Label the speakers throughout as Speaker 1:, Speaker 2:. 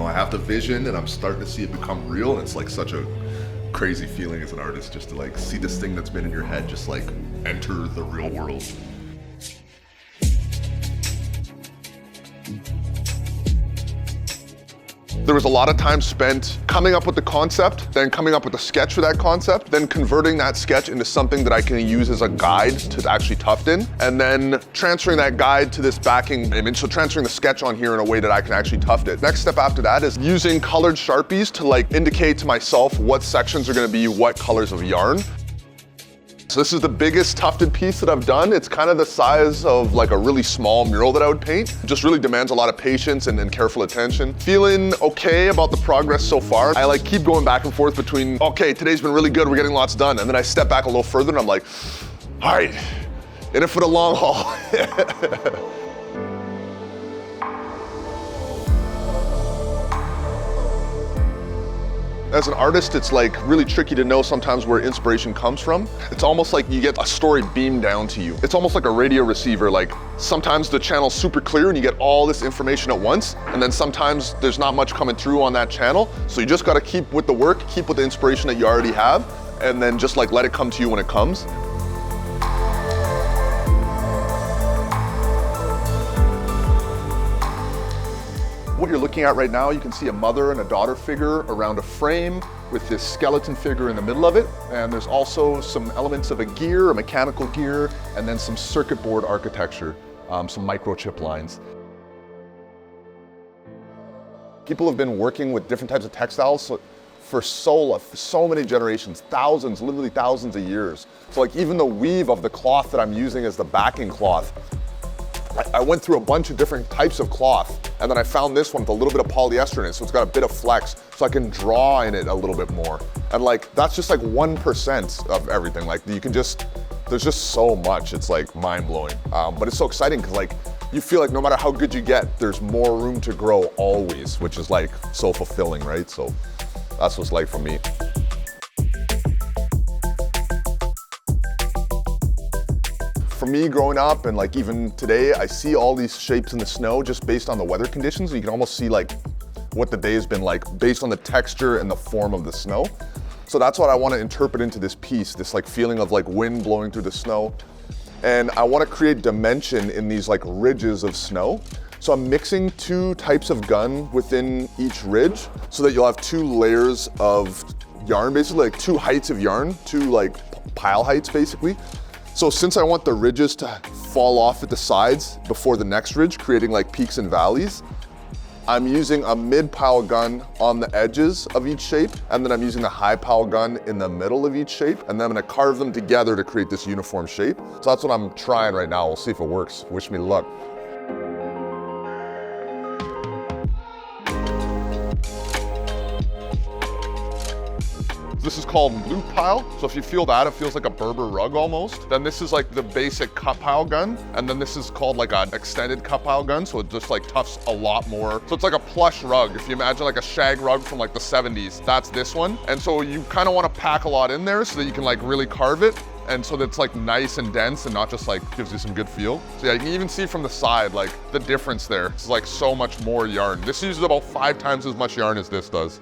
Speaker 1: know, I have the vision and I'm starting to see it become real, and it's like such a crazy feeling as an artist just to like see this thing that's been in your head just like enter the real world. There was a lot of time spent coming up with the concept, then coming up with a sketch for that concept, then converting that sketch into something that I can use as a guide to actually tuft in, and then transferring that guide to this backing image, so transferring the sketch on here in a way that I can actually tuft it. Next step after that is using colored Sharpies to like indicate to myself what sections are gonna be what colors of yarn. So this is the biggest tufted piece that I've done. It's kind of the size of like a really small mural that I would paint. It just really demands a lot of patience and careful attention. Feeling okay about the progress so far. I like keep going back and forth between, okay, today's been really good, we're getting lots done. And then I step back a little further and I'm like, all right, in it for the long haul. As an artist, it's like really tricky to know sometimes where inspiration comes from. It's almost like you get a story beamed down to you. It's almost like a radio receiver. Like sometimes the channel's super clear and you get all this information at once, and then sometimes there's not much coming through on that channel. So you just gotta keep with the work, keep with the inspiration that you already have, and then just like let it come to you when it comes. What you're looking at right now, you can see a mother and a daughter figure around a frame with this skeleton figure in the middle of it. And there's also some elements of a gear, a mechanical gear, and then some circuit board architecture, some microchip lines. People have been working with different types of textiles for so many generations, thousands, literally thousands of years. So like even the weave of the cloth that I'm using as the backing cloth, I went through a bunch of different types of cloth, and then I found this one with a little bit of polyester in it, so it's got a bit of flex, so I can draw in it a little bit more. And like, that's just like 1% of everything. Like you can just, there's just so much, it's like mind-blowing. But it's so exciting because like, you feel like no matter how good you get, there's more room to grow always, which is like so fulfilling, right? So that's what's like for me. For me growing up and like even today, I see all these shapes in the snow just based on the weather conditions. You can almost see like what the day has been like based on the texture and the form of the snow. So that's what I want to interpret into this piece, this like feeling of like wind blowing through the snow. And I want to create dimension in these like ridges of snow. So I'm mixing two types of gun within each ridge so that you'll have two layers of yarn, basically like two heights of yarn, two like pile heights basically. So since I want the ridges to fall off at the sides before the next ridge, creating like peaks and valleys, I'm using a mid-pile gun on the edges of each shape, and then I'm using the high-pile gun in the middle of each shape, and then I'm gonna carve them together to create this uniform shape. So that's what I'm trying right now. We'll see if it works. Wish me luck. This is called loop pile. So if you feel that, it feels like a Berber rug almost. Then this is like the basic cut pile gun. And then this is called like an extended cut pile gun. So it just like tufts a lot more. So it's like a plush rug. If you imagine like a shag rug from like the 70s, that's this one. And so you kind of want to pack a lot in there so that you can like really carve it. And so that's like nice and dense and not just like gives you some good feel. So yeah, you can even see from the side, like the difference there. It's like so much more yarn. This uses about 5 times as much yarn as this does.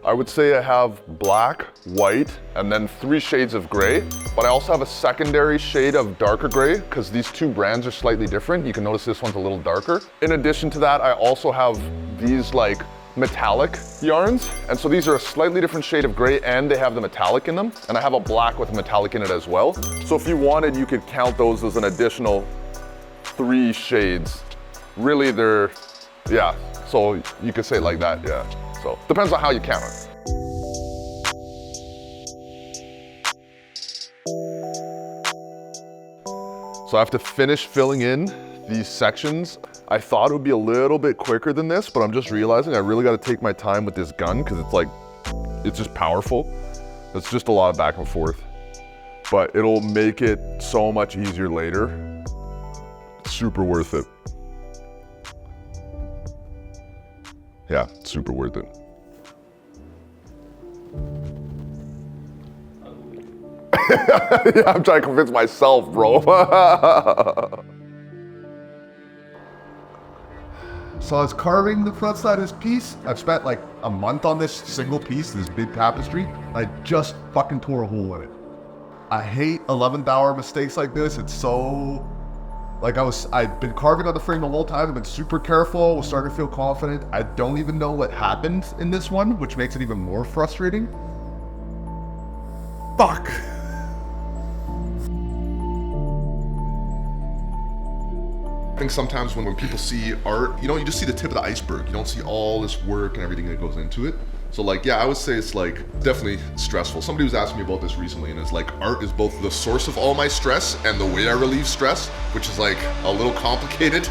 Speaker 1: I would say I have black, white, and then 3 shades of gray, but I also have a secondary shade of darker gray because these two brands are slightly different. You can notice this one's a little darker. In addition to that, I also have these like metallic yarns. And so these are a slightly different shade of gray and they have the metallic in them. And I have a black with metallic in it as well. So if you wanted, you could count those as an additional 3 shades. Really they're, yeah, so you could say it like that, yeah. So depends on how you count it. So I have to finish filling in these sections. I thought it would be a little bit quicker than this, but I'm just realizing I really got to take my time with this gun because it's like, it's just powerful. It's just a lot of back and forth, but it'll make it so much easier later. It's super worth it. Yeah, super worth it. Yeah, I'm trying to convince myself, bro.
Speaker 2: So I was carving the front side of this piece. I've spent like a month on this single piece, this big tapestry. I just fucking tore a hole in it. I hate 11th hour mistakes like this. It's so, like I'd been carving on the frame the whole time. I've been super careful, was starting to feel confident. I don't even know what happened in this one, which makes it even more frustrating. Fuck.
Speaker 3: I think sometimes when people see art, you just see the tip of the iceberg. You don't see all this work and everything that goes into it. So like, yeah, I would say it's like definitely stressful. Somebody was asking me about this recently, and it's like art is both the source of all my stress and the way I relieve stress, which is like a little complicated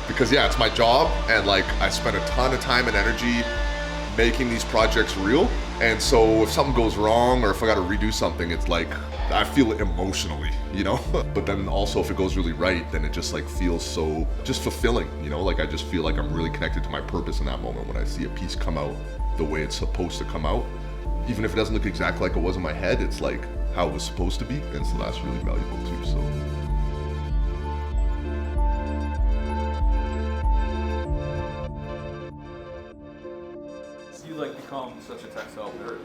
Speaker 3: because yeah, it's my job, and like I spend a ton of time and energy making these projects real. And so if something goes wrong or if I got to redo something, it's like I feel it emotionally, but then also if it goes really right, then it just like feels so just fulfilling, like I just feel like I'm really connected to my purpose in that moment when I see a piece come out the way it's supposed to come out. Even if it doesn't look exactly like it was in my head, it's like how it was supposed to be, and so that's really valuable too. So
Speaker 4: you like become such a textile nerd?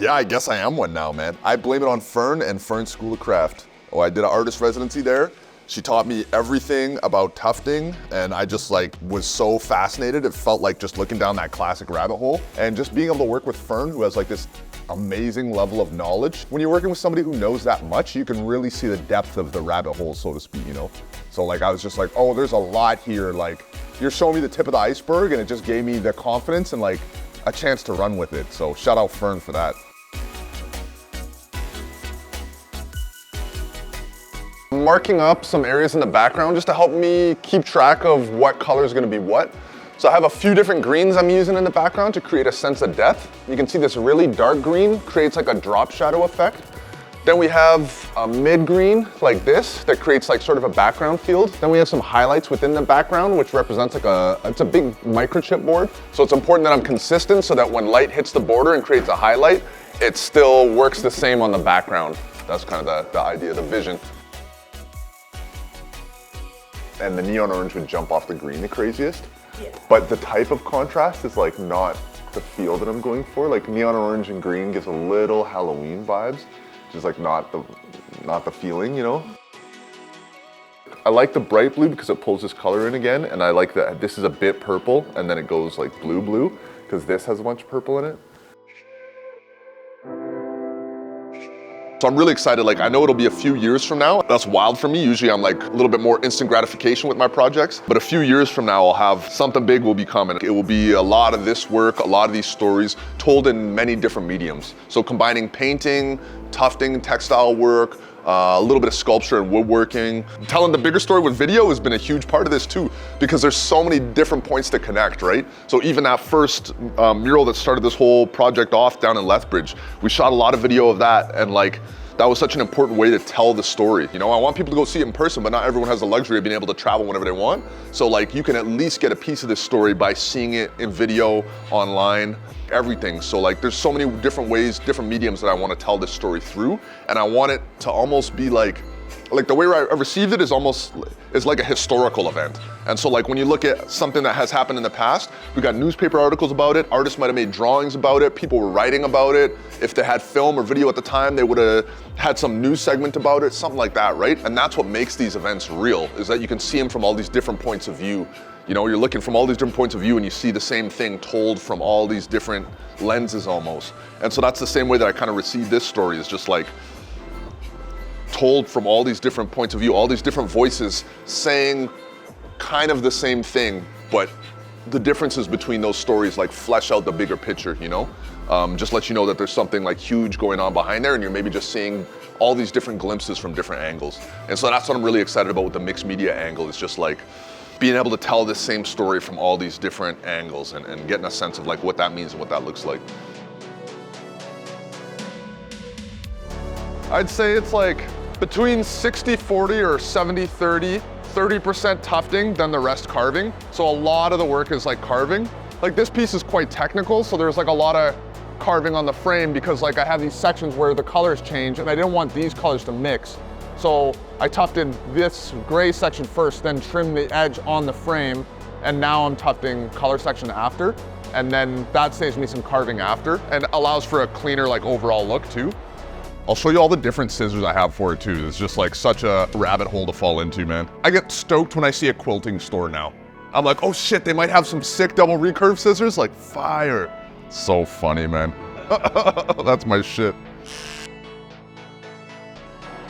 Speaker 1: Yeah, I guess I am one now, man. I blame it on Fern and Fern's School of Craft. Oh, I did an artist residency there. She taught me everything about tufting, and I just like was so fascinated. It felt like just looking down that classic rabbit hole, and just being able to work with Fern, who has like this amazing level of knowledge. When you're working with somebody who knows that much, you can really see the depth of the rabbit hole, so to speak, So like I was just like, oh, there's a lot here. Like you're showing me the tip of the iceberg, and it just gave me the confidence and like a chance to run with it. So shout out Fern for that. Marking up some areas in the background just to help me keep track of what color is going to be what. So I have a few different greens I'm using in the background to create a sense of depth. You can see this really dark green creates like a drop shadow effect. Then we have a mid green like this that creates like sort of a background field. Then we have some highlights within the background, which represents like it's a big microchip board. So it's important that I'm consistent so that when light hits the border and creates a highlight, it still works the same on the background. That's kind of the idea, the vision. And the neon orange would jump off the green the craziest. Yeah. But the type of contrast is like not the feel that I'm going for. Like neon orange and green gives a little Halloween vibes, which is like not the feeling, I like the bright blue because it pulls this color in again, and I like that this is a bit purple and then it goes like blue because this has a bunch of purple in it. So I'm really excited. Like I know it'll be a few years from now. That's wild for me. Usually I'm like a little bit more instant gratification with my projects, but a few years from now I'll have something big will be coming. It will be a lot of this work, a lot of these stories told in many different mediums. So combining painting, tufting, textile work, a little bit of sculpture and woodworking. Telling the bigger story with video has been a huge part of this too, because there's so many different points to connect, right? So even that first mural that started this whole project off down in Lethbridge, we shot a lot of video of that, and like, that was such an important way to tell the story. I want people to go see it in person, but not everyone has the luxury of being able to travel whenever they want. So like, you can at least get a piece of this story by seeing it in video, online, everything. So like, there's so many different ways, different mediums that I want to tell this story through. And I want it to almost be like the way I received it is like a historical event. And so like when you look at something that has happened in the past, we got newspaper articles about it, artists might have made drawings about it, people were writing about it. If they had film or video at the time, they would have had some news segment about it, something like that, right? And that's what makes these events real, is that you can see them from all these different points of view. You're looking from all these different points of view and you see the same thing told from all these different lenses almost. And so that's the same way that I kind of received this story, is just like, told from all these different points of view, all these different voices saying kind of the same thing, but the differences between those stories like flesh out the bigger picture, just let you know that there's something like huge going on behind there, and you're maybe just seeing all these different glimpses from different angles. And so that's what I'm really excited about with the mixed media angle, is just like being able to tell this same story from all these different angles and getting a sense of like what that means and what that looks like. I'd say it's like between 60-40 or 70-30, 30% tufting, then the rest carving. So a lot of the work is like carving. Like this piece is quite technical, so there's like a lot of carving on the frame because like I have these sections where the colors change and I didn't want these colors to mix. So I tufted this gray section first, then trimmed the edge on the frame, and now I'm tufting color section after. And then that saves me some carving after and allows for a cleaner like overall look too. I'll show you all the different scissors I have for it too. It's just like such a rabbit hole to fall into, man. I get stoked when I see a quilting store now. I'm like, oh shit, they might have some sick double recurve scissors, like fire. So funny, man. That's my shit.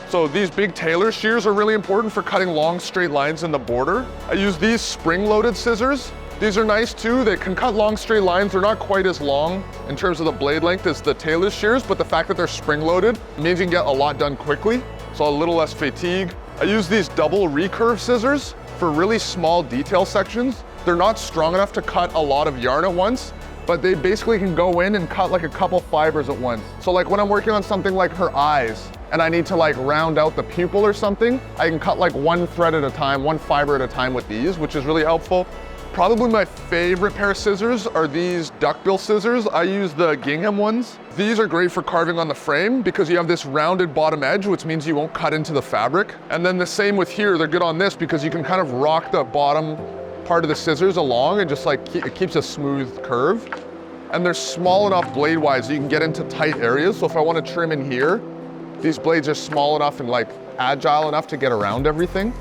Speaker 1: So these big tailor shears are really important for cutting long straight lines in the border. I use these spring-loaded scissors. These are nice too. They can cut long straight lines. They're not quite as long in terms of the blade length as the tailor shears, but the fact that they're spring-loaded means you can get a lot done quickly, so a little less fatigue. I use these double recurve scissors for really small detail sections. They're not strong enough to cut a lot of yarn at once, but they basically can go in and cut like a couple fibers at once. So like when I'm working on something like her eyes and I need to like round out the pupil or something, I can cut like one thread at a time, one fiber at a time with these, which is really helpful. Probably my favorite pair of scissors are these duckbill scissors. I use the gingham ones. These are great for carving on the frame because you have this rounded bottom edge, which means you won't cut into the fabric. And then the same with here, they're good on this because you can kind of rock the bottom part of the scissors along and just like it keeps a smooth curve. And they're small enough blade-wise that you can get into tight areas. So if I want to trim in here, these blades are small enough and like agile enough to get around everything.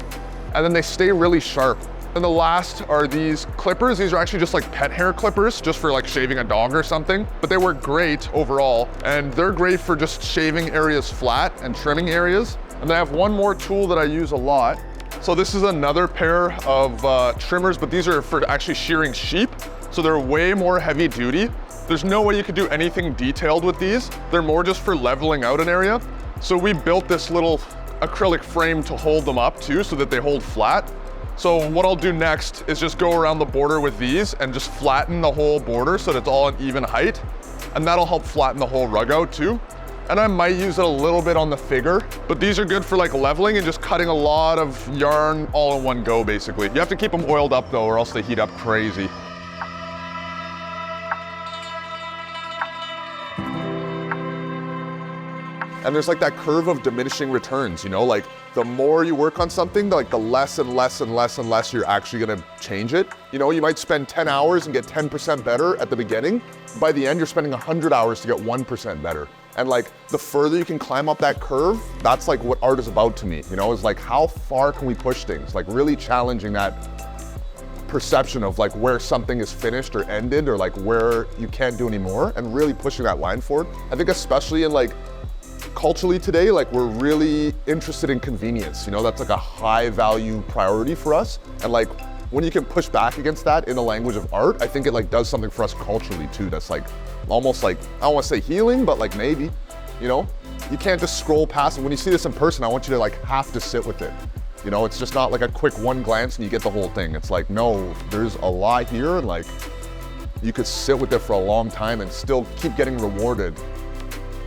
Speaker 1: And then they stay really sharp. And the last are these clippers. These are actually just like pet hair clippers, just for like shaving a dog or something, but they work great overall. And they're great for just shaving areas flat and trimming areas. And I have one more tool that I use a lot. So this is another pair of trimmers, but these are for actually shearing sheep. So they're way more heavy duty. There's no way you could do anything detailed with these. They're more just for leveling out an area. So we built this little acrylic frame to hold them up too, so that they hold flat. So what I'll do next is just go around the border with these and just flatten the whole border so that it's all an even height. And that'll help flatten the whole rug out too. And I might use it a little bit on the figure, but these are good for like leveling and just cutting a lot of yarn all in one go basically. You have to keep them oiled up though, or else they heat up crazy. And there's like that curve of diminishing returns, you know, like the more you work on something, like the less and less and less and less you're actually gonna change it. You know, you might spend 10 hours and get 10% better at the beginning. By the end, you're spending 100 hours to get 1% better. And like the further you can climb up that curve, that's like what art is about to me, you know, is like how far can we push things? Like really challenging that perception of like where something is finished or ended or like where you can't do anymore and really pushing that line forward. I think especially in like culturally today, like we're really interested in convenience. You know, that's like a high value priority for us. And like when you can push back against that in the language of art, I think it like does something for us culturally too. That's like almost like, I don't want to say healing, but like maybe, you know, you can't just scroll past. And when you see this in person, I want you to like have to sit with it. You know, it's just not like a quick one glance and you get the whole thing. It's like, no, there's a lot here and like you could sit with it for a long time and still keep getting rewarded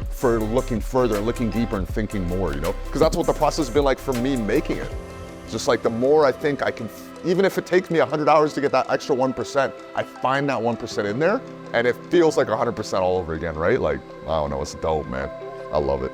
Speaker 1: for looking further and looking deeper and thinking more, you know? Because that's what the process has been like for me making it. It's just like the more I think I can, even if it takes me 100 hours to get that extra 1%, I find that 1% in there and it feels like 100% all over again, right? Like, I don't know, it's dope, man. I love it.